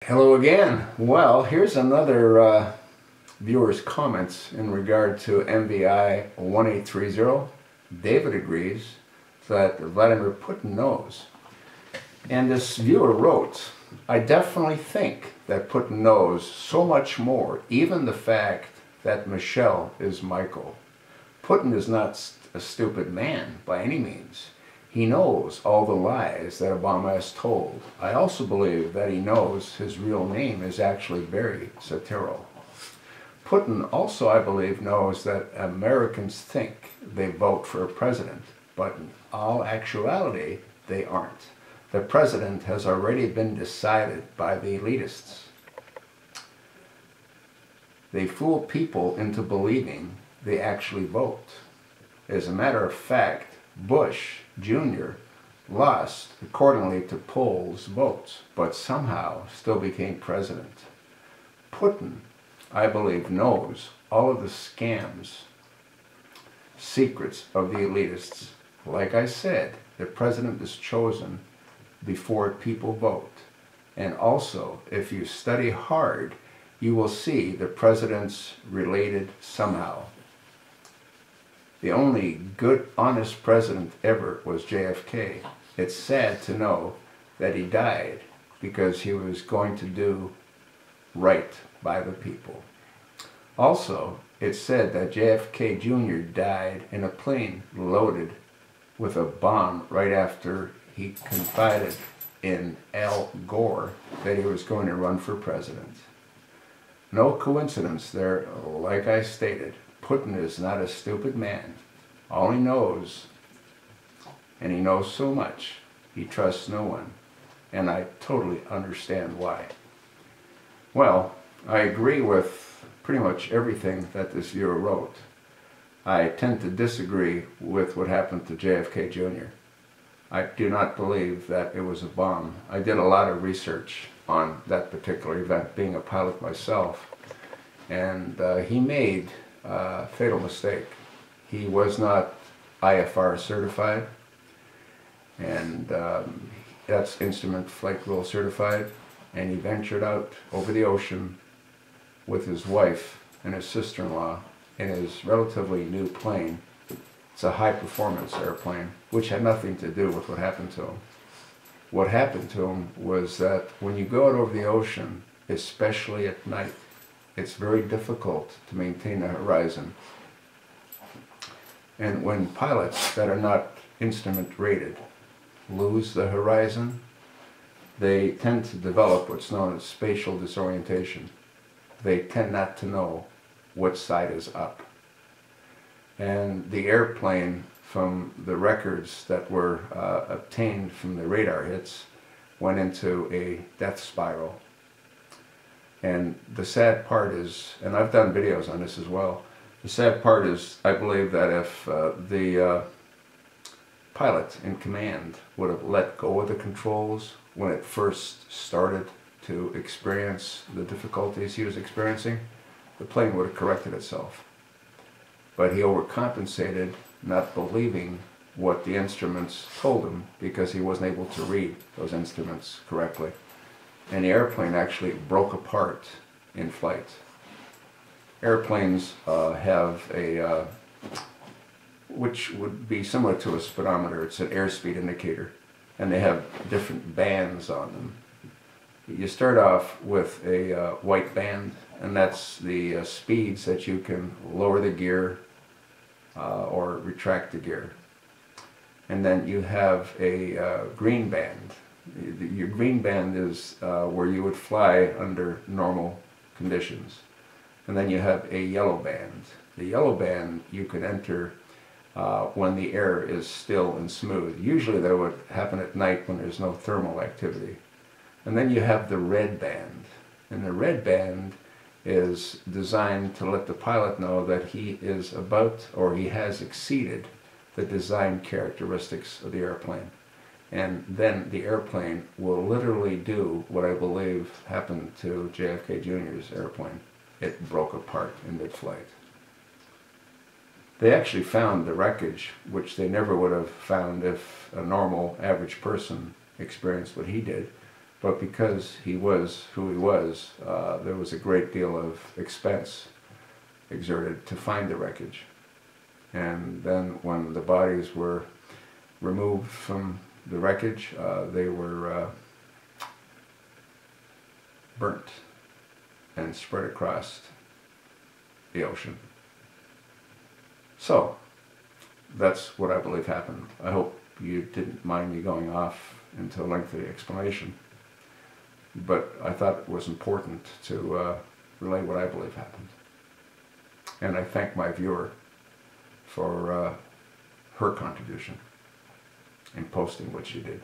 Hello again. Well, here's another viewer's comments in regard to MVI 1830. David agrees that Vladimir Putin knows. And this viewer wrote, I definitely think that Putin knows so much more, even the fact that Michelle is Michael. Putin is not a stupid man by any means. He knows all the lies that Obama has told. I also believe that he knows his real name is actually Barry Soetoro. Putin also, I believe, knows that Americans think they vote for a president, but in all actuality, they aren't. The president has already been decided by the elitists. They fool people into believing they actually vote. As a matter of fact, Bush Jr. lost accordingly to polls votes, but somehow still became president. Putin, I believe, knows all of the scams, secrets of the elitists. Like I said, the president is chosen before people vote. And also, if you study hard, you will see the president's related somehow. The only good, honest president ever was JFK. It's sad to know that he died because he was going to do right by the people. Also, it's said that JFK Jr. died in a plane loaded with a bomb right after he confided in Al Gore that he was going to run for president. No coincidence there, like I stated. Putin is not a stupid man. All he knows, and he knows so much, he trusts no one. And I totally understand why. Well, I agree with pretty much everything that this viewer wrote. I tend to disagree with what happened to JFK Jr. I do not believe that it was a bomb. I did a lot of research on that particular event, being a pilot myself, and he made a fatal mistake. He was not IFR certified, and that's Instrument Flight Rule certified, and he ventured out over the ocean with his wife and his sister-in-law in his relatively new plane. It's a high-performance airplane, which had nothing to do with what happened to him. What happened to him was that when you go out over the ocean, especially at night, it's very difficult to maintain a horizon. And when pilots that are not instrument rated lose the horizon, they tend to develop what's known as spatial disorientation. They tend not to know what side is up. And the airplane, from the records that were obtained from the radar hits, went into a death spiral. And the sad part is, and I've done videos on this as well, the sad part is, I believe that if the pilot in command would have let go of the controls when it first started to experience the difficulties he was experiencing, the plane would have corrected itself. But he overcompensated, not believing what the instruments told him because he wasn't able to read those instruments correctly. And the airplane actually broke apart in flight. Airplanes have a, which would be similar to a speedometer. It's an airspeed indicator, and they have different bands on them. You start off with a white band, and that's the speeds that you can lower the gear or retract the gear. And then you have a green band. Your green band is where you would fly under normal conditions. And then you have a yellow band. The yellow band you can enter when the air is still and smooth. Usually that would happen at night when there's no thermal activity. And then you have the red band. And the red band is designed to let the pilot know that he is about, or he has exceeded, the design characteristics of the airplane. And then the airplane will literally do what I believe happened to JFK Jr.'s airplane. It broke apart in mid-flight. They actually found the wreckage, which they never would have found if a normal, average person experienced what he did. But because he was who he was, there was a great deal of expense exerted to find the wreckage. And then when the bodies were removed from the wreckage, they were burnt and spread across the ocean. So, that's what I believe happened. I hope you didn't mind me going off into a lengthy explanation, but I thought it was important to relay what I believe happened. And I thank my viewer for her contribution in posting what she did.